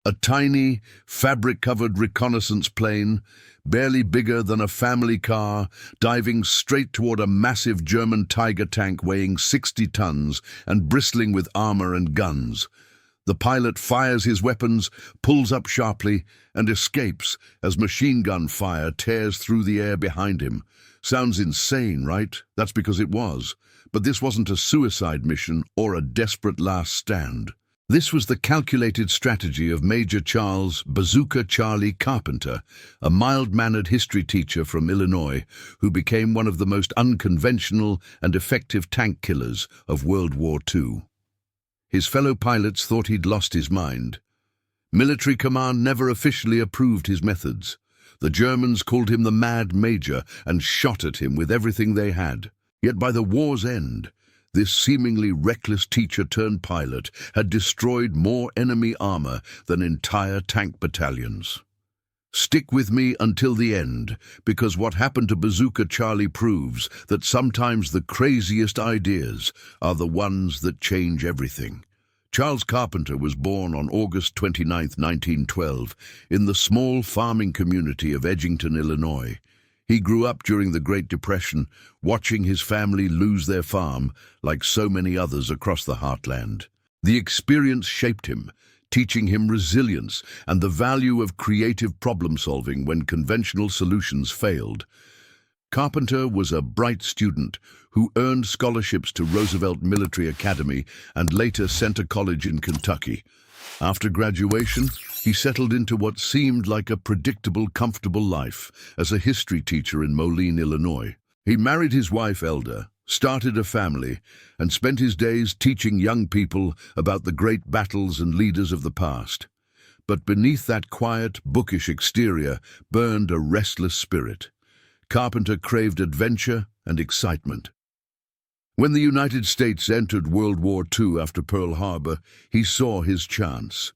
A tiny, fabric-covered reconnaissance plane, barely bigger than a family car, diving straight toward a massive German Tiger tank weighing 60 tons and bristling with armor and guns. The pilot fires his weapons, pulls up sharply, and escapes as machine gun fire tears through the air behind him. Sounds insane, right? That's because it was. But this wasn't a suicide mission or a desperate last stand. This was the calculated strategy of Major Charles "Bazooka Charlie" Carpenter, a mild-mannered history teacher from Illinois who became one of the most unconventional and effective tank killers of World War II. His fellow pilots thought he'd lost his mind. Military command never officially approved his methods. The Germans called him the Mad Major and shot at him with everything they had. Yet by the war's end, this seemingly reckless teacher-turned-pilot had destroyed more enemy armor than entire tank battalions. Stick with me until the end, because what happened to Bazooka Charlie proves that sometimes the craziest ideas are the ones that change everything. Charles Carpenter was born on August 29, 1912, in the small farming community of Edgington, Illinois. He grew up during the Great Depression, watching his family lose their farm, like so many others across the heartland. The experience shaped him, teaching him resilience and the value of creative problem-solving when conventional solutions failed. Carpenter was a bright student who earned scholarships to Roosevelt Military Academy and later Center College in Kentucky. After graduation, he settled into what seemed like a predictable, comfortable life as a history teacher in Moline, Illinois. He married his wife, Elda, started a family, and spent his days teaching young people about the great battles and leaders of the past. But beneath that quiet, bookish exterior burned a restless spirit. Carpenter craved adventure and excitement. When the United States entered World War II after Pearl Harbor, he saw his chance.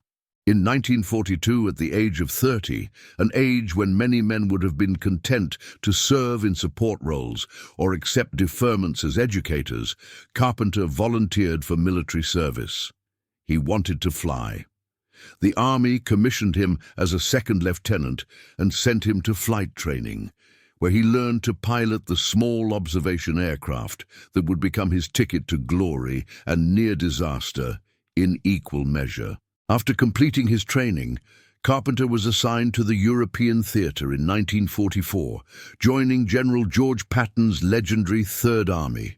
In 1942, at the age of 30, an age when many men would have been content to serve in support roles or accept deferments as educators, Carpenter volunteered for military service. He wanted to fly. The Army commissioned him as a second lieutenant and sent him to flight training, where he learned to pilot the small observation aircraft that would become his ticket to glory and near disaster in equal measure. After completing his training, Carpenter was assigned to the European theater in 1944, joining General George Patton's legendary Third Army.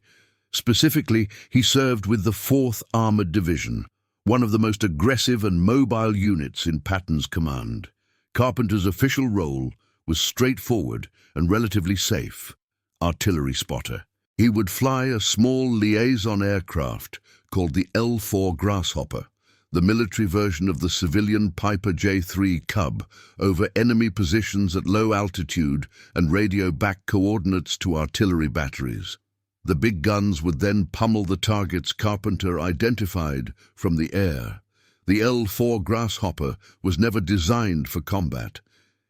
Specifically, he served with the 4th Armored Division, one of the most aggressive and mobile units in Patton's command. Carpenter's official role was straightforward and relatively safe: artillery spotter. He would fly a small liaison aircraft called the L-4 Grasshopper, the military version of the civilian Piper J-3 Cub, over enemy positions at low altitude and radio back coordinates to artillery batteries. The big guns would then pummel the targets Carpenter identified from the air. The L-4 Grasshopper was never designed for combat.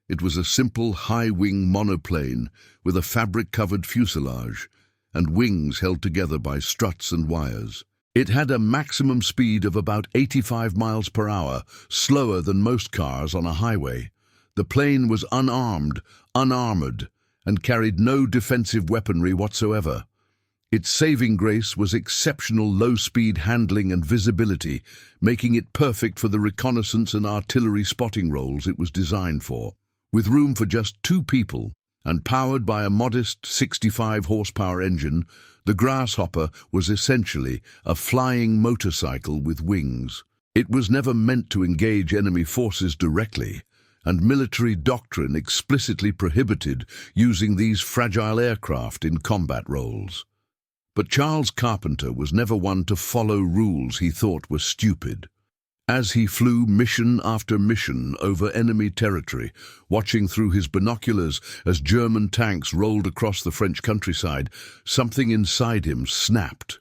It was a simple high-wing monoplane with a fabric-covered fuselage and wings held together by struts and wires. It had a maximum speed of about 85 miles per hour, slower than most cars on a highway. The plane was unarmed, unarmored, and carried no defensive weaponry whatsoever. Its saving grace was exceptional low-speed handling and visibility, making it perfect for the reconnaissance and artillery spotting roles it was designed for. With room for just 2 people and powered by a modest 65-horsepower engine, the Grasshopper was essentially a flying motorcycle with wings. It was never meant to engage enemy forces directly, and military doctrine explicitly prohibited using these fragile aircraft in combat roles. But Charles Carpenter was never one to follow rules he thought were stupid. As he flew mission after mission over enemy territory, watching through his binoculars as German tanks rolled across the French countryside, something inside him snapped.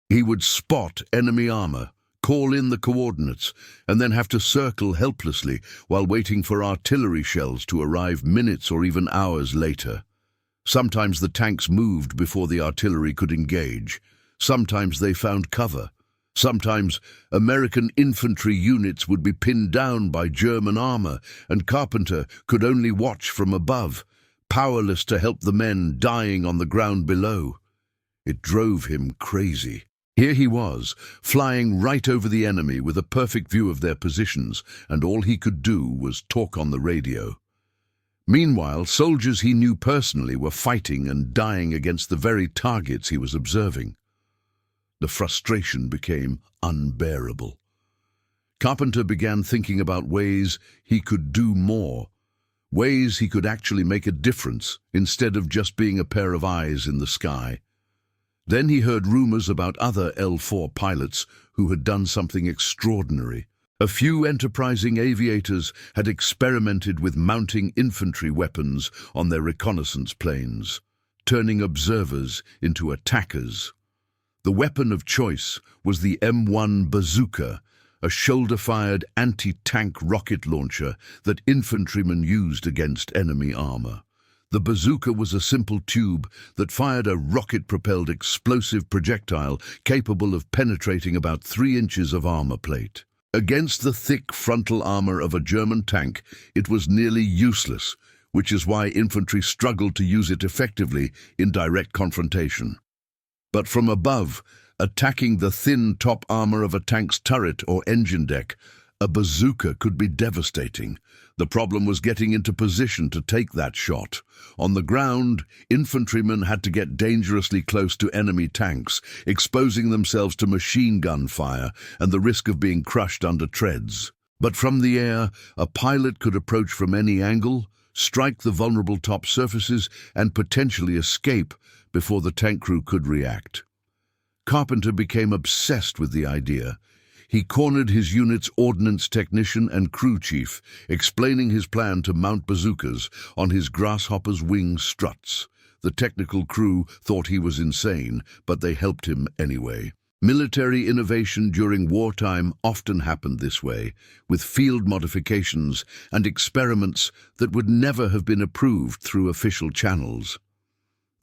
He would spot enemy armor, call in the coordinates, and then have to circle helplessly while waiting for artillery shells to arrive minutes or even hours later. Sometimes the tanks moved before the artillery could engage. Sometimes they found cover. Sometimes American infantry units would be pinned down by German armor, and Carpenter could only watch from above, powerless to help the men dying on the ground below. It drove him crazy. Here he was, flying right over the enemy with a perfect view of their positions, and all he could do was talk on the radio. Meanwhile, soldiers he knew personally were fighting and dying against the very targets he was observing. The frustration became unbearable. Carpenter began thinking about ways he could do more, ways he could actually make a difference instead of just being a pair of eyes in the sky. Then he heard rumors about other L-4 pilots who had done something extraordinary. A few enterprising aviators had experimented with mounting infantry weapons on their reconnaissance planes, turning observers into attackers. The weapon of choice was the M1 bazooka, a shoulder-fired anti-tank rocket launcher that infantrymen used against enemy armor. The bazooka was a simple tube that fired a rocket-propelled explosive projectile capable of penetrating about 3 inches of armor plate. Against the thick frontal armor of a German tank, it was nearly useless, which is why infantry struggled to use it effectively in direct confrontation. But from above, attacking the thin top armor of a tank's turret or engine deck, a bazooka could be devastating. The problem was getting into position to take that shot. On the ground, infantrymen had to get dangerously close to enemy tanks, exposing themselves to machine gun fire and the risk of being crushed under treads. But from the air, a pilot could approach from any angle, strike the vulnerable top surfaces, and potentially escape before the tank crew could react. Carpenter became obsessed with the idea. He cornered his unit's ordnance technician and crew chief, explaining his plan to mount bazookas on his Grasshopper's wing struts. The technical crew thought he was insane, but they helped him anyway. Military innovation during wartime often happened this way, with field modifications and experiments that would never have been approved through official channels.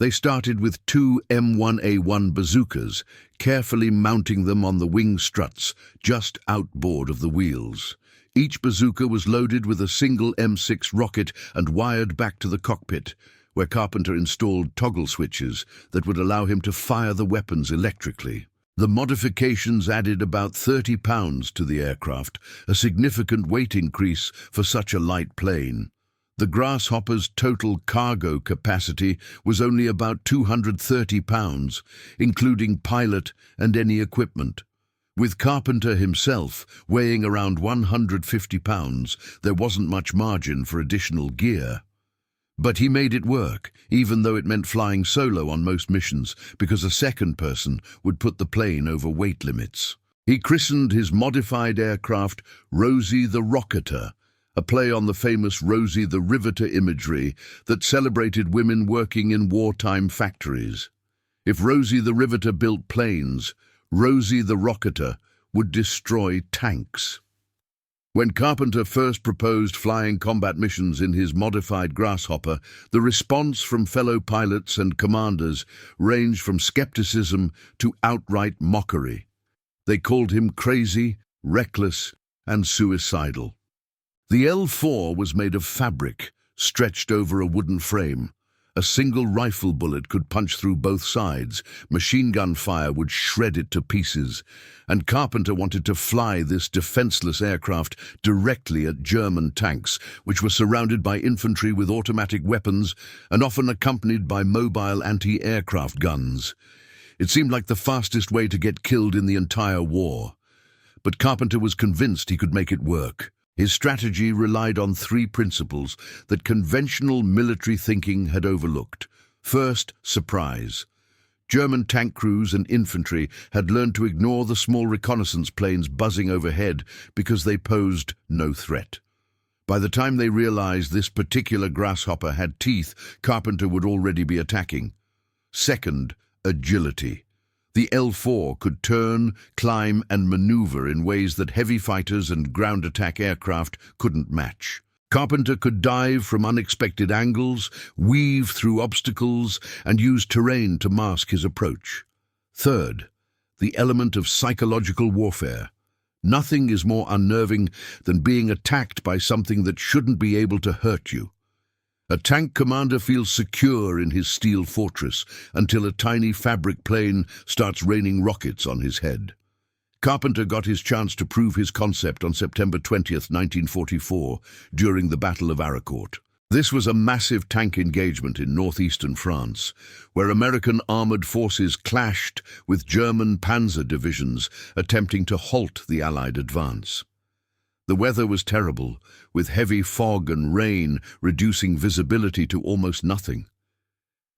They started with 2 M1A1 bazookas, carefully mounting them on the wing struts, just outboard of the wheels. Each bazooka was loaded with a single M6 rocket and wired back to the cockpit, where Carpenter installed toggle switches that would allow him to fire the weapons electrically. The modifications added about 30 pounds to the aircraft, a significant weight increase for such a light plane. The Grasshopper's total cargo capacity was only about 230 pounds, including pilot and any equipment. With Carpenter himself weighing around 150 pounds, there wasn't much margin for additional gear. But he made it work, even though it meant flying solo on most missions, because a second person would put the plane over weight limits. He christened his modified aircraft Rosie the Rocketer, a play on the famous Rosie the Riveter imagery that celebrated women working in wartime factories. If Rosie the Riveter built planes, Rosie the Rocketer would destroy tanks. When Carpenter first proposed flying combat missions in his modified Grasshopper, the response from fellow pilots and commanders ranged from skepticism to outright mockery. They called him crazy, reckless, and suicidal. The L4 was made of fabric, stretched over a wooden frame. A single rifle bullet could punch through both sides, machine gun fire would shred it to pieces, and Carpenter wanted to fly this defenseless aircraft directly at German tanks, which were surrounded by infantry with automatic weapons and often accompanied by mobile anti-aircraft guns. It seemed like the fastest way to get killed in the entire war. But Carpenter was convinced he could make it work. His strategy relied on 3 principles that conventional military thinking had overlooked. First, surprise. German tank crews and infantry had learned to ignore the small reconnaissance planes buzzing overhead because they posed no threat. By the time they realized this particular Grasshopper had teeth, Carpenter would already be attacking. Second, agility. The L4 could turn, climb, and maneuver in ways that heavy fighters and ground attack aircraft couldn't match. Carpenter could dive from unexpected angles, weave through obstacles, and use terrain to mask his approach. Third, the element of psychological warfare. Nothing is more unnerving than being attacked by something that shouldn't be able to hurt you. A tank commander feels secure in his steel fortress until a tiny fabric plane starts raining rockets on his head. Carpenter got his chance to prove his concept on September 20th, 1944, during the Battle of Aricourt. This was a massive tank engagement in northeastern France, where American armored forces clashed with German panzer divisions attempting to halt the Allied advance. The weather was terrible, with heavy fog and rain reducing visibility to almost nothing.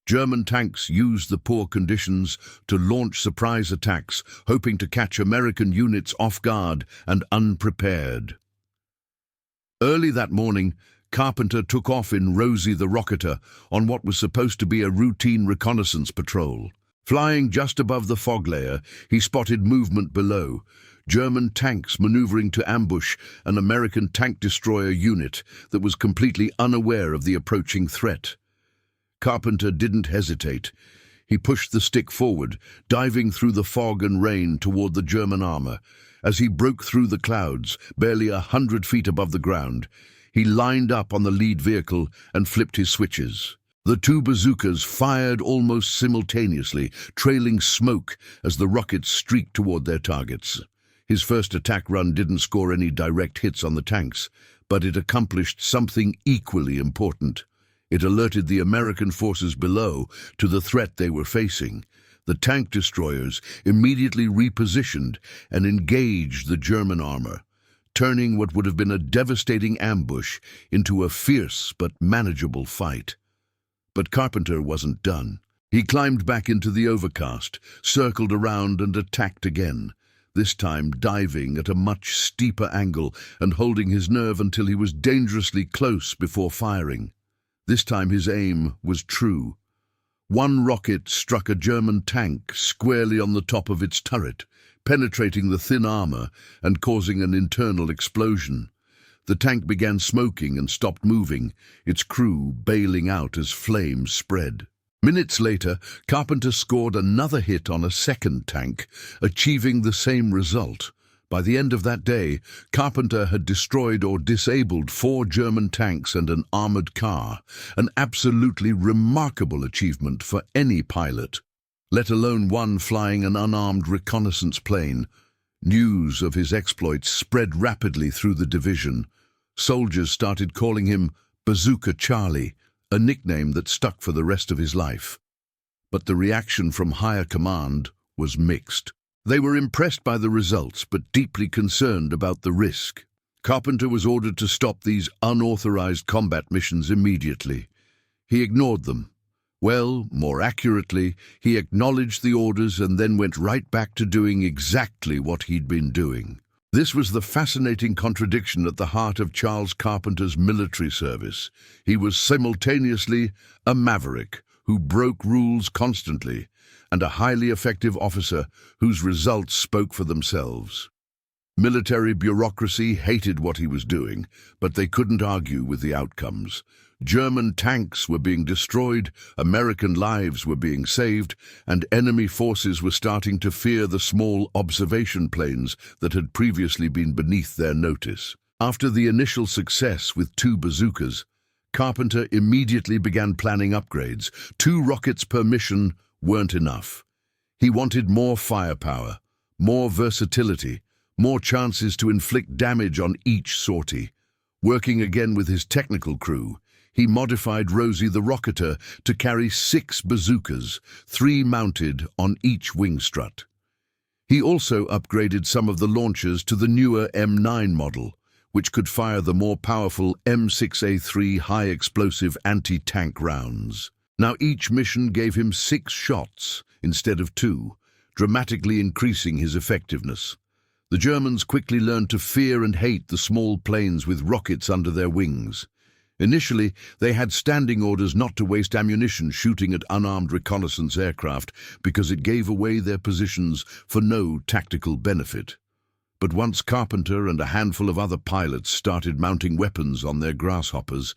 German tanks used the poor conditions to launch surprise attacks, hoping to catch American units off guard and unprepared. Early that morning, Carpenter took off in Rosie the Rocketer on what was supposed to be a routine reconnaissance patrol. Flying just above the fog layer, he spotted movement below, German tanks maneuvering to ambush an American tank destroyer unit that was completely unaware of the approaching threat. Carpenter didn't hesitate. He pushed the stick forward, diving through the fog and rain toward the German armor. As he broke through the clouds, barely 100 feet above the ground, he lined up on the lead vehicle and flipped his switches. The two bazookas fired almost simultaneously, trailing smoke as the rockets streaked toward their targets. His first attack run didn't score any direct hits on the tanks, but it accomplished something equally important. It alerted the American forces below to the threat they were facing. The tank destroyers immediately repositioned and engaged the German armor, turning what would have been a devastating ambush into a fierce but manageable fight. But Carpenter wasn't done. He climbed back into the overcast, circled around and attacked again, this time diving at a much steeper angle and holding his nerve until he was dangerously close before firing. This time his aim was true. One rocket struck a German tank squarely on the top of its turret, penetrating the thin armor and causing an internal explosion. The tank began smoking and stopped moving, its crew bailing out as flames spread. Minutes later, Carpenter scored another hit on a second tank, achieving the same result. By the end of that day, Carpenter had destroyed or disabled 4 German tanks and an armored car, an absolutely remarkable achievement for any pilot, let alone one flying an unarmed reconnaissance plane. News of his exploits spread rapidly through the division. Soldiers started calling him Bazooka Charlie, a nickname that stuck for the rest of his life. But the reaction from higher command was mixed. They were impressed by the results, but deeply concerned about the risk. Carpenter was ordered to stop these unauthorized combat missions immediately. He ignored them. Well, more accurately, he acknowledged the orders and then went right back to doing exactly what he'd been doing. This was the fascinating contradiction at the heart of Charles Carpenter's military service. He was simultaneously a maverick who broke rules constantly, and a highly effective officer whose results spoke for themselves. Military bureaucracy hated what he was doing, but they couldn't argue with the outcomes. German tanks were being destroyed, American lives were being saved, and enemy forces were starting to fear the small observation planes that had previously been beneath their notice. After the initial success with 2 bazookas, Carpenter immediately began planning upgrades. 2 rockets per mission weren't enough. He wanted more firepower, more versatility, more chances to inflict damage on each sortie. Working again with his technical crew, he modified Rosie the Rocketer to carry 6 bazookas, 3 mounted on each wing strut. He also upgraded some of the launchers to the newer M9 model, which could fire the more powerful M6A3 high-explosive anti-tank rounds. Now each mission gave him 6 shots instead of 2, dramatically increasing his effectiveness. The Germans quickly learned to fear and hate the small planes with rockets under their wings. Initially, they had standing orders not to waste ammunition shooting at unarmed reconnaissance aircraft because it gave away their positions for no tactical benefit. But once Carpenter and a handful of other pilots started mounting weapons on their grasshoppers,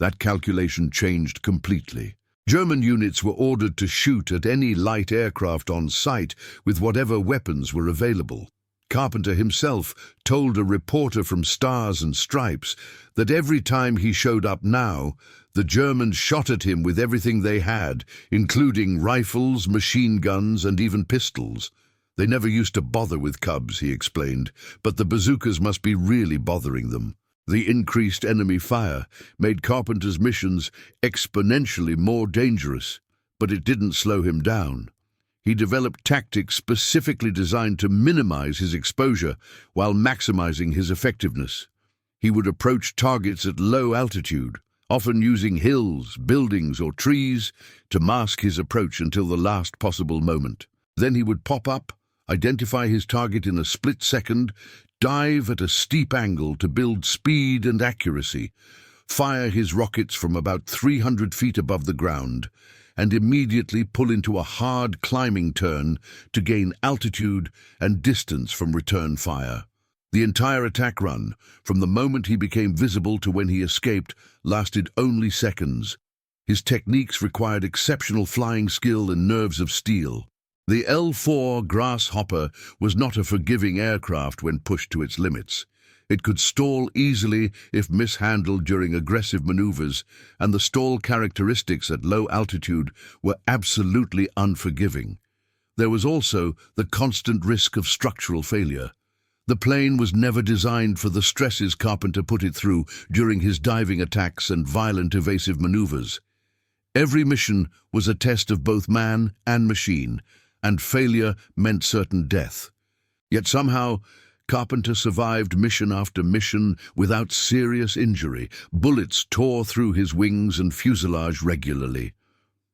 that calculation changed completely. German units were ordered to shoot at any light aircraft on sight with whatever weapons were available. Carpenter himself told a reporter from Stars and Stripes that every time he showed up now, the Germans shot at him with everything they had, including rifles, machine guns, and even pistols. They never used to bother with Cubs, he explained, but the bazookas must be really bothering them. The increased enemy fire made Carpenter's missions exponentially more dangerous, but it didn't slow him down. He developed tactics specifically designed to minimize his exposure while maximizing his effectiveness. He would approach targets at low altitude, often using hills, buildings, or trees to mask his approach until the last possible moment. Then he would pop up, identify his target in a split second, dive at a steep angle to build speed and accuracy, fire his rockets from about 300 feet above the ground, and immediately pull into a hard climbing turn to gain altitude and distance from return fire. The entire attack run, from the moment he became visible to when he escaped, lasted only seconds. His techniques required exceptional flying skill and nerves of steel. The L-4 Grasshopper was not a forgiving aircraft when pushed to its limits. It could stall easily if mishandled during aggressive maneuvers, and the stall characteristics at low altitude were absolutely unforgiving. There was also the constant risk of structural failure. The plane was never designed for the stresses Carpenter put it through during his diving attacks and violent evasive maneuvers. Every mission was a test of both man and machine, and failure meant certain death. Yet somehow, Carpenter survived mission after mission without serious injury. Bullets tore through his wings and fuselage regularly.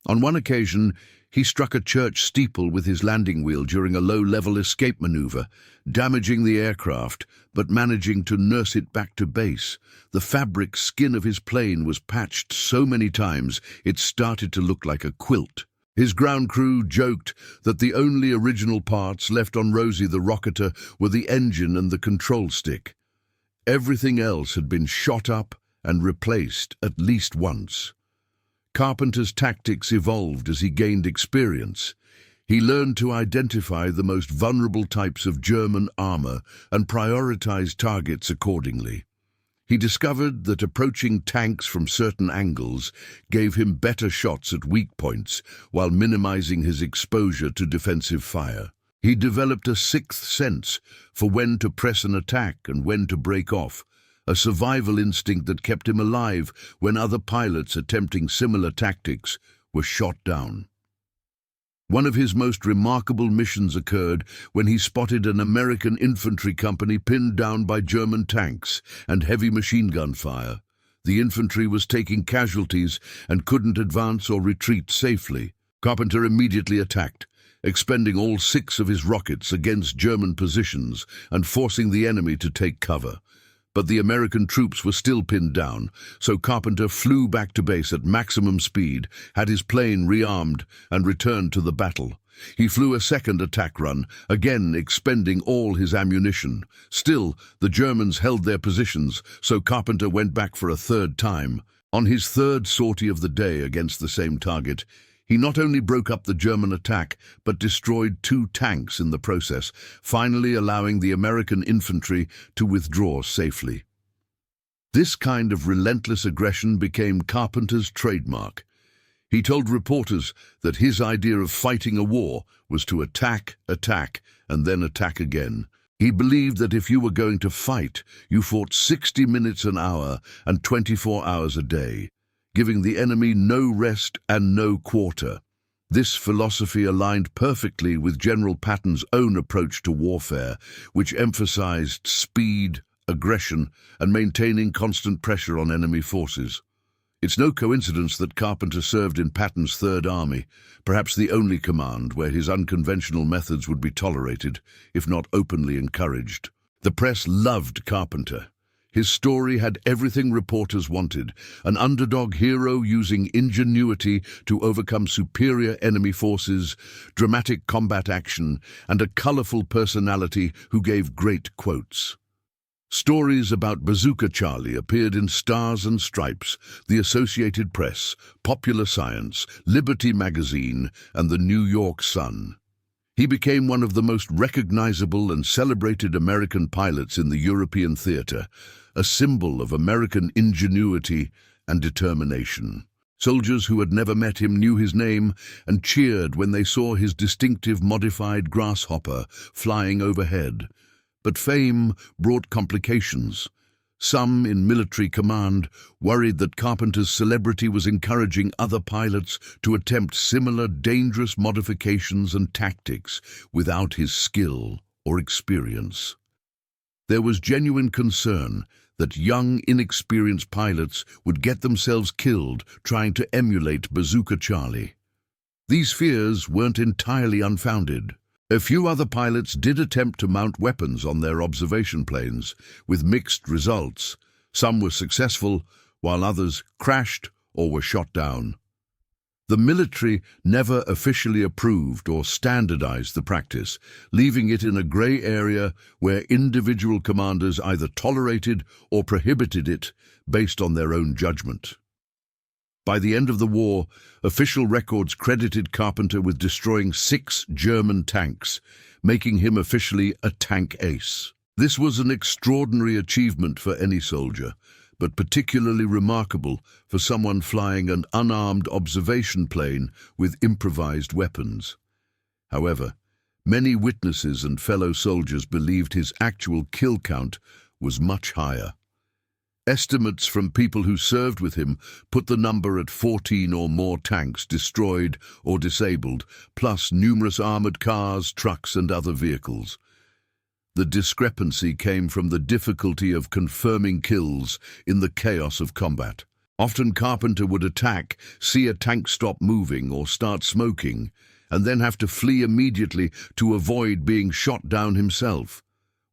On one occasion, he struck a church steeple with his landing wheel during a low-level escape maneuver, damaging the aircraft, but managing to nurse it back to base. The fabric skin of his plane was patched so many times it started to look like a quilt. His ground crew joked that the only original parts left on Rosie the Rocketer were the engine and the control stick. Everything else had been shot up and replaced at least once. Carpenter's tactics evolved as he gained experience. He learned to identify the most vulnerable types of German armor and prioritize targets accordingly. He discovered that approaching tanks from certain angles gave him better shots at weak points while minimizing his exposure to defensive fire. He developed a sixth sense for when to press an attack and when to break off, a survival instinct that kept him alive when other pilots attempting similar tactics were shot down. One of his most remarkable missions occurred when he spotted an American infantry company pinned down by German tanks and heavy machine gun fire. The infantry was taking casualties and couldn't advance or retreat safely. Carpenter immediately attacked, expending all 6 of his rockets against German positions and forcing the enemy to take cover. But the American troops were still pinned down, so Carpenter flew back to base at maximum speed, had his plane rearmed, and returned to the battle. He flew a second attack run, again expending all his ammunition. Still, the Germans held their positions, so Carpenter went back for a third time. On his third sortie of the day against the same target, he not only broke up the German attack, but destroyed 2 tanks in the process, finally allowing the American infantry to withdraw safely. This kind of relentless aggression became Carpenter's trademark. He told reporters that his idea of fighting a war was to attack, and then attack again. He believed that if you were going to fight, you fought 60 minutes an hour and 24 hours a day, giving the enemy no rest and no quarter. This philosophy aligned perfectly with General Patton's own approach to warfare, which emphasized speed, aggression, and maintaining constant pressure on enemy forces. It's no coincidence that Carpenter served in Patton's Third Army, perhaps the only command where his unconventional methods would be tolerated, if not openly encouraged. The press loved Carpenter. His story had everything reporters wanted: an underdog hero using ingenuity to overcome superior enemy forces, dramatic combat action, and a colorful personality who gave great quotes. Stories about Bazooka Charlie appeared in Stars and Stripes, the Associated Press, Popular Science, Liberty Magazine, and the New York Sun. He became one of the most recognizable and celebrated American pilots in the European theater, a symbol of American ingenuity and determination. Soldiers who had never met him knew his name and cheered when they saw his distinctive modified grasshopper flying overhead. But fame brought complications. Some in military command worried that Carpenter's celebrity was encouraging other pilots to attempt similar dangerous modifications and tactics without his skill or experience. There was genuine concern that young, inexperienced pilots would get themselves killed trying to emulate Bazooka Charlie. These fears weren't entirely unfounded. A few other pilots did attempt to mount weapons on their observation planes, with mixed results. Some were successful, while others crashed or were shot down. The military never officially approved or standardized the practice, leaving it in a gray area where individual commanders either tolerated or prohibited it based on their own judgment. By the end of the war, official records credited Carpenter with destroying 6 German tanks, making him officially a tank ace. This was an extraordinary achievement for any soldier, but particularly remarkable for someone flying an unarmed observation plane with improvised weapons. However, many witnesses and fellow soldiers believed his actual kill count was much higher. Estimates from people who served with him put the number at 14 or more tanks destroyed or disabled, plus numerous armored cars, trucks, and other vehicles. The discrepancy came from the difficulty of confirming kills in the chaos of combat. Often Carpenter would attack, see a tank stop moving or start smoking, and then have to flee immediately to avoid being shot down himself.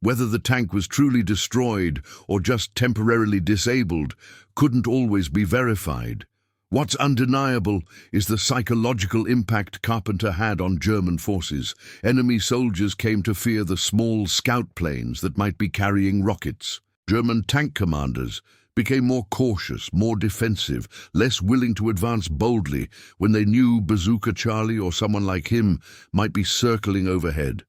Whether the tank was truly destroyed or just temporarily disabled couldn't always be verified. What's undeniable is the psychological impact Carpenter had on German forces. Enemy soldiers came to fear the small scout planes that might be carrying rockets. German tank commanders became more cautious, more defensive, less willing to advance boldly when they knew Bazooka Charlie or someone like him might be circling overhead.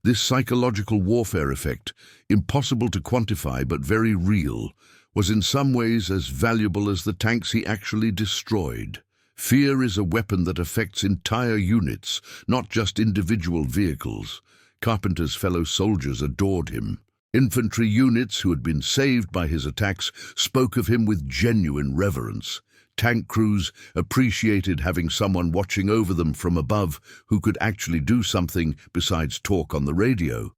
This psychological warfare effect, impossible to quantify but very real, was in some ways as valuable as the tanks he actually destroyed. Fear is a weapon that affects entire units, not just individual vehicles. Carpenter's fellow soldiers adored him. Infantry units who had been saved by his attacks spoke of him with genuine reverence. Tank crews appreciated having someone watching over them from above who could actually do something besides talk on the radio.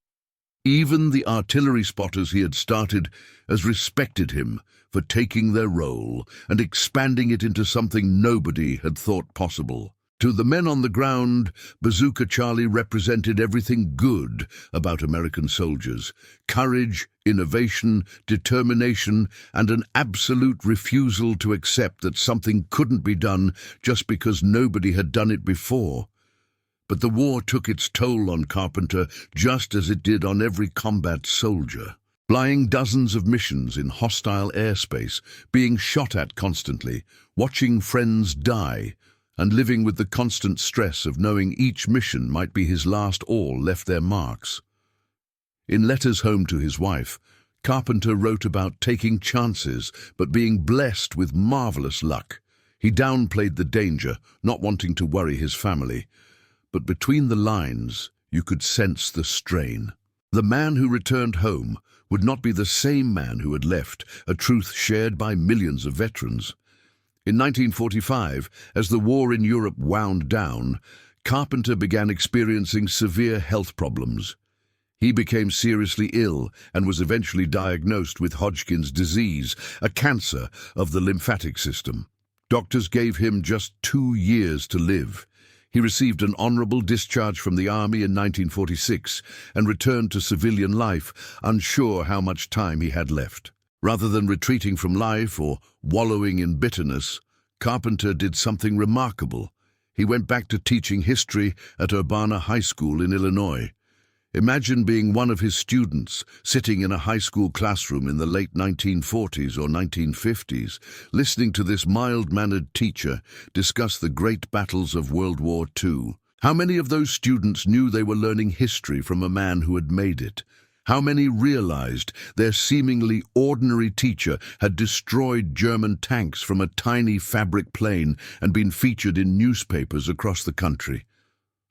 Even the artillery spotters he had started as respected him for taking their role and expanding it into something nobody had thought possible. To the men on the ground, Bazooka Charlie represented everything good about American soldiers: courage, innovation, determination, and an absolute refusal to accept that something couldn't be done just because nobody had done it before. But the war took its toll on Carpenter, just as it did on every combat soldier. Flying dozens of missions in hostile airspace, being shot at constantly, watching friends die, and living with the constant stress of knowing each mission might be his last, all left their marks. In letters home to his wife, Carpenter wrote about taking chances but being blessed with marvelous luck. He downplayed the danger, not wanting to worry his family. But between the lines, you could sense the strain. The man who returned home would not be the same man who had left, a truth shared by millions of veterans. In 1945, as the war in Europe wound down, Carpenter began experiencing severe health problems. He became seriously ill and was eventually diagnosed with Hodgkin's disease, a cancer of the lymphatic system. Doctors gave him just 2 years to live. He received an honorable discharge from the Army in 1946 and returned to civilian life, unsure how much time he had left. Rather than retreating from life or wallowing in bitterness, Carpenter did something remarkable. He went back to teaching history at Urbana High School in Illinois. Imagine being one of his students, sitting in a high school classroom in the late 1940s or 1950s, listening to this mild-mannered teacher discuss the great battles of World War II. How many of those students knew they were learning history from a man who had made it? How many realized their seemingly ordinary teacher had destroyed German tanks from a tiny fabric plane and been featured in newspapers across the country?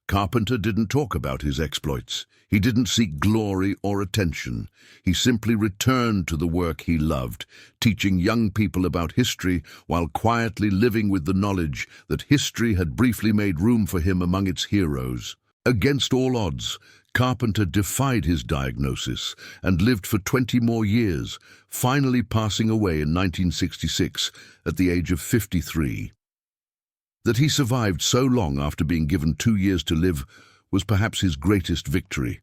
Carpenter didn't talk about his exploits. He didn't seek glory or attention. He simply returned to the work he loved, teaching young people about history while quietly living with the knowledge that history had briefly made room for him among its heroes. Against all odds, Carpenter defied his diagnosis and lived for 20 more years, finally passing away in 1966 at the age of 53. That he survived so long after being given 2 years to live was perhaps his greatest victory,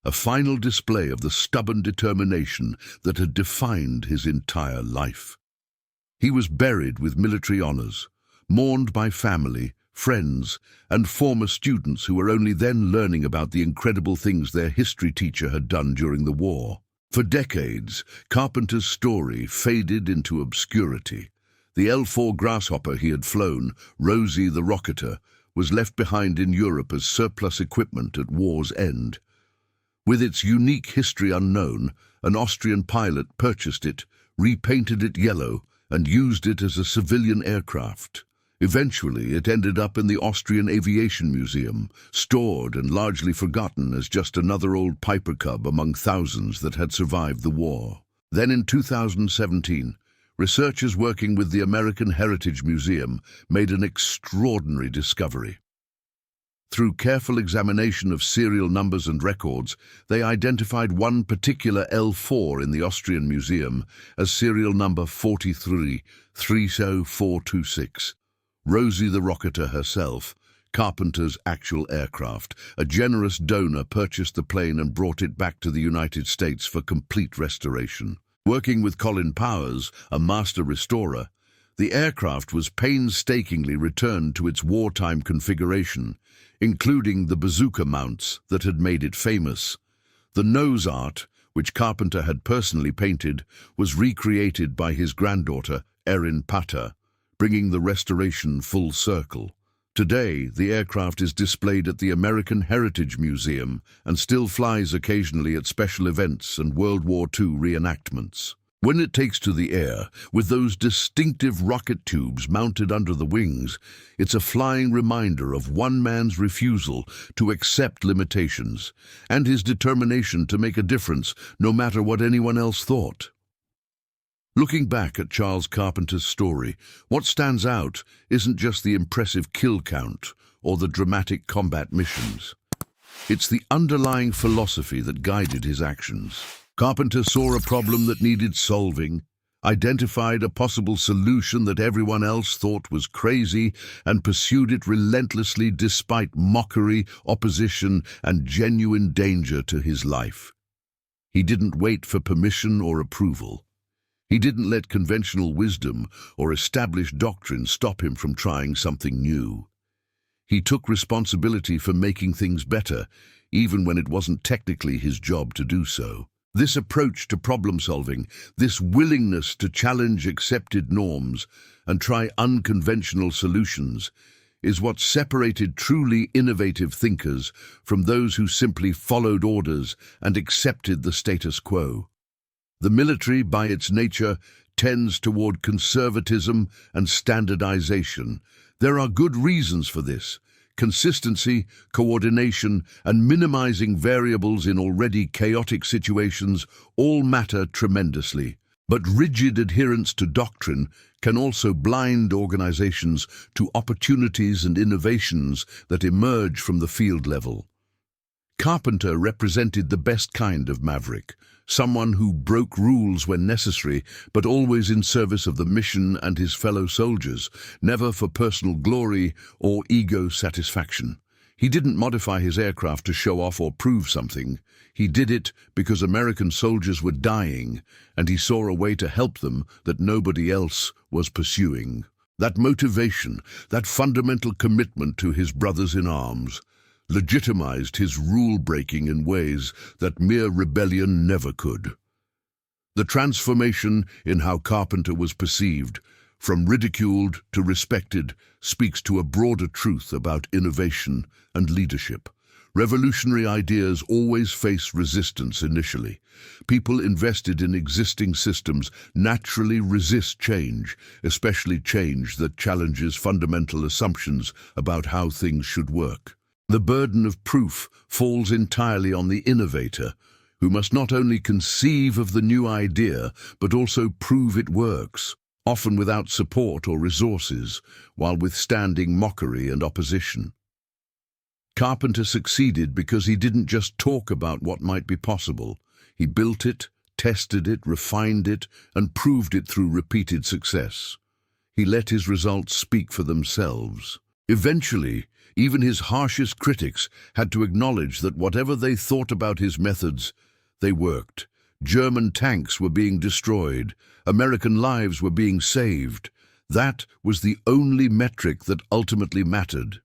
a final display of the stubborn determination that had defined his entire life. He was buried with military honors, mourned by family, friends, and former students who were only then learning about the incredible things their history teacher had done during the war. For decades, Carpenter's story faded into obscurity. The L-4 Grasshopper he had flown, Rosie the Rocketer, was left behind in Europe as surplus equipment at war's end. With its unique history unknown, an Austrian pilot purchased it, repainted it yellow, and used it as a civilian aircraft. Eventually, it ended up in the Austrian Aviation Museum, stored and largely forgotten as just another old Piper Cub among thousands that had survived the war. Then in 2017, researchers working with the American Heritage Museum made an extraordinary discovery. Through careful examination of serial numbers and records, they identified one particular L4 in the Austrian Museum as serial number 4330426. Rosie the Rocketer herself, Carpenter's actual aircraft, a generous donor purchased the plane and brought it back to the United States for complete restoration. Working with Colin Powers, a master restorer, the aircraft was painstakingly returned to its wartime configuration, including the bazooka mounts that had made it famous. The nose art, which Carpenter had personally painted, was recreated by his granddaughter, Erin Patter, bringing the restoration full circle. Today, the aircraft is displayed at the American Heritage Museum and still flies occasionally at special events and World War II reenactments. When it takes to the air, with those distinctive rocket tubes mounted under the wings, it's a flying reminder of one man's refusal to accept limitations and his determination to make a difference no matter what anyone else thought. Looking back at Charles Carpenter's story, what stands out isn't just the impressive kill count or the dramatic combat missions. It's the underlying philosophy that guided his actions. Carpenter saw a problem that needed solving, identified a possible solution that everyone else thought was crazy, and pursued it relentlessly despite mockery, opposition, and genuine danger to his life. He didn't wait for permission or approval. He didn't let conventional wisdom or established doctrine stop him from trying something new. He took responsibility for making things better, even when it wasn't technically his job to do so. This approach to problem-solving, this willingness to challenge accepted norms and try unconventional solutions, is what separated truly innovative thinkers from those who simply followed orders and accepted the status quo. The military, by its nature, tends toward conservatism and standardization. There are good reasons for this. Consistency, coordination, and minimizing variables in already chaotic situations all matter tremendously. But rigid adherence to doctrine can also blind organizations to opportunities and innovations that emerge from the field level. Carpenter represented the best kind of maverick, someone who broke rules when necessary, but always in service of the mission and his fellow soldiers, never for personal glory or ego satisfaction. He didn't modify his aircraft to show off or prove something. He did it because American soldiers were dying, and he saw a way to help them that nobody else was pursuing. That motivation, that fundamental commitment to his brothers in arms, legitimized his rule-breaking in ways that mere rebellion never could. The transformation in how Carpenter was perceived, from ridiculed to respected, speaks to a broader truth about innovation and leadership. Revolutionary ideas always face resistance initially. People invested in existing systems naturally resist change, especially change that challenges fundamental assumptions about how things should work. The burden of proof falls entirely on the innovator, who must not only conceive of the new idea, but also prove it works, often without support or resources, while withstanding mockery and opposition. Carpenter succeeded because he didn't just talk about what might be possible. He built it, tested it, refined it, and proved it through repeated success. He let his results speak for themselves. Eventually, even his harshest critics had to acknowledge that whatever they thought about his methods, they worked. German tanks were being destroyed. American lives were being saved. That was the only metric that ultimately mattered.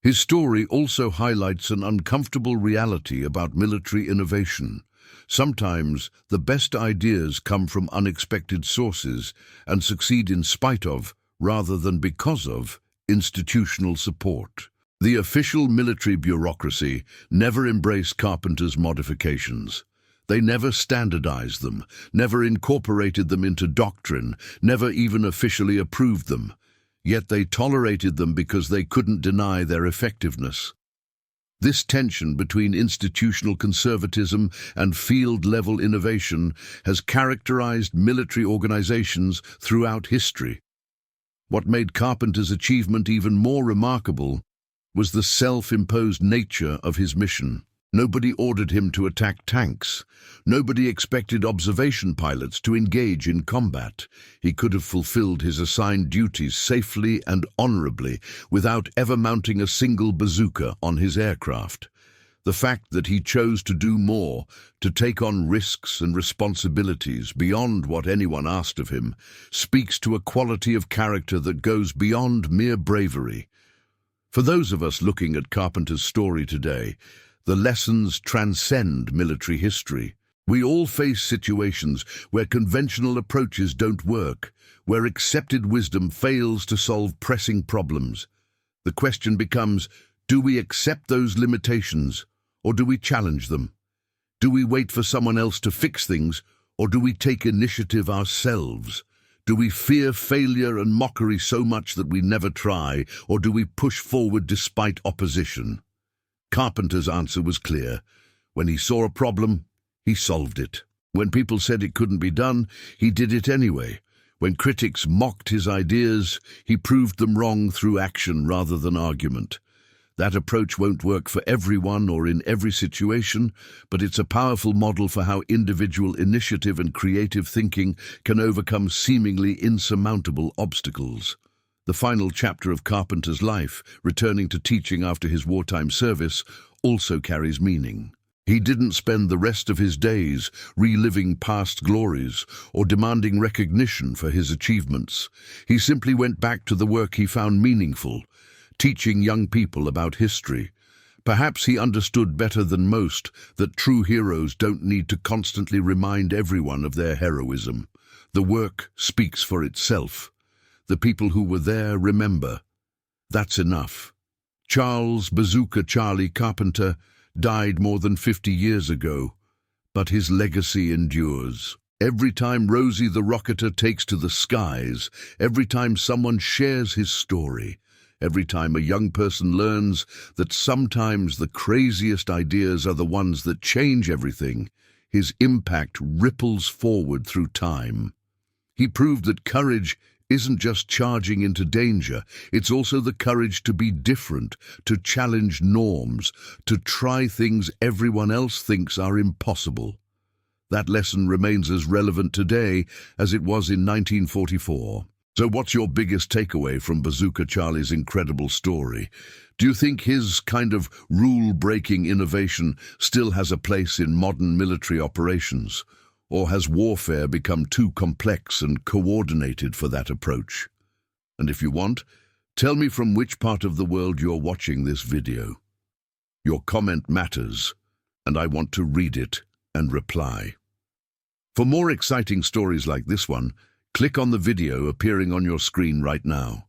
His story also highlights an uncomfortable reality about military innovation. Sometimes the best ideas come from unexpected sources and succeed in spite of, rather than because of, institutional support. The official military bureaucracy never embraced Carpenter's modifications. They never standardized them, never incorporated them into doctrine, never even officially approved them. Yet they tolerated them because they couldn't deny their effectiveness. This tension between institutional conservatism and field-level innovation has characterized military organizations throughout history. What made Carpenter's achievement even more remarkable was the self-imposed nature of his mission. Nobody ordered him to attack tanks. Nobody expected observation pilots to engage in combat. He could have fulfilled his assigned duties safely and honorably without ever mounting a single bazooka on his aircraft. The fact that he chose to do more, to take on risks and responsibilities beyond what anyone asked of him, speaks to a quality of character that goes beyond mere bravery. For those of us looking at Carpenter's story today, the lessons transcend military history. We all face situations where conventional approaches don't work, where accepted wisdom fails to solve pressing problems. The question becomes, do we accept those limitations, or do we challenge them? Do we wait for someone else to fix things, or do we take initiative ourselves? Do we fear failure and mockery so much that we never try, or do we push forward despite opposition? Carpenter's answer was clear. When he saw a problem, he solved it. When people said it couldn't be done, he did it anyway. When critics mocked his ideas, he proved them wrong through action rather than argument. That approach won't work for everyone or in every situation, but it's a powerful model for how individual initiative and creative thinking can overcome seemingly insurmountable obstacles. The final chapter of Carpenter's life, returning to teaching after his wartime service, also carries meaning. He didn't spend the rest of his days reliving past glories or demanding recognition for his achievements. He simply went back to the work he found meaningful, teaching young people about history. Perhaps he understood better than most that true heroes don't need to constantly remind everyone of their heroism. The work speaks for itself. The people who were there remember. That's enough. Charles "Bazooka Charlie" Carpenter died more than 50 years ago, but his legacy endures. Every time Rosie the Rocketer takes to the skies, every time someone shares his story, every time a young person learns that sometimes the craziest ideas are the ones that change everything, his impact ripples forward through time. He proved that courage isn't just charging into danger, it's also the courage to be different, to challenge norms, to try things everyone else thinks are impossible. That lesson remains as relevant today as it was in 1944. So what's your biggest takeaway from Bazooka Charlie's incredible story? Do you think his kind of rule-breaking innovation still has a place in modern military operations? Or has warfare become too complex and coordinated for that approach? And if you want, tell me from which part of the world you're watching this video. Your comment matters, and I want to read it and reply. For more exciting stories like this one, click on the video appearing on your screen right now.